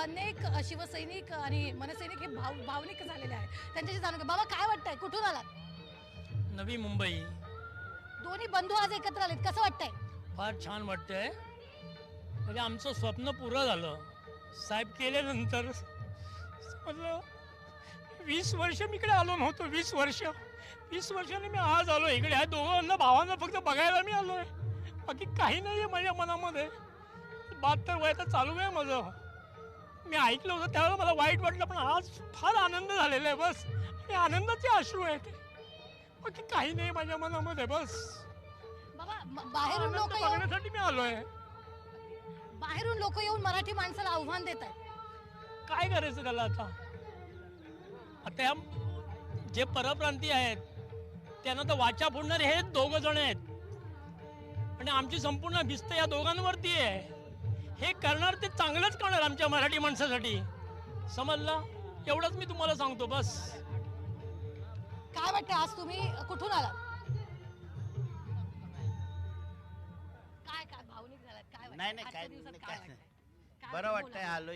अनेक शिवसैनिक आणि मनसैनिक हे भावनिक झालेले आहेत. त्यांच्याशी जाणून घ्या. बाबा काय वाटतंय, कुठून आलात? नवी मुंबई. दोन्ही बंधू आज एकत्र आलेत, कसं वाटतंय? फार छान वाटतंय. म्हणजे आमचं स्वप्न पुरं झालं. साहेब केल्यानंतर समजलं 20 वर्ष मी इकडे आलो नव्हतो. 20 वर्षांनी मी आज आलो इकडे. ह्या दोघांना भावांना फक्त बघायला मी आलो आहे. बाकी काही नाही आहे माझ्या मनामध्ये. 72 वयाचं चालू आहे माझं. मी ऐकलं होतं त्यावेळेला मला वाईट वाटलं, पण आज फार आनंद झालेला आहे. बस हे आनंदाचे अश्रू आहेत. बाकी काही नाही माझ्या मनामध्ये. बस बाबा बाहेरून लोक बघण्यासाठी मी आलो आहे. बाहेरून लोक येऊन मराठी माणसाला आव्हान देत आहेत. काय करायचं त्याला आता? आता जे परप्रांतीय आहेत त्यांना तर वाचा फोडणारे हे दोघं जण आहेत आणि आमची संपूर्ण भिस्त या दोघांवरती आहे. हे करणार ते चांगलंच करणार आमच्या मराठी माणसासाठी. समजला? एवढंच मी तुम्हाला सांगतो. बस काय वाटतं, आज तुम्ही कुठून आलात? काय भावनिक झालात? काय वाटतं? नाही नाही आजच्या काय दिवसात नाही, काय काय वाटतंय? बरं वाटतंय आलो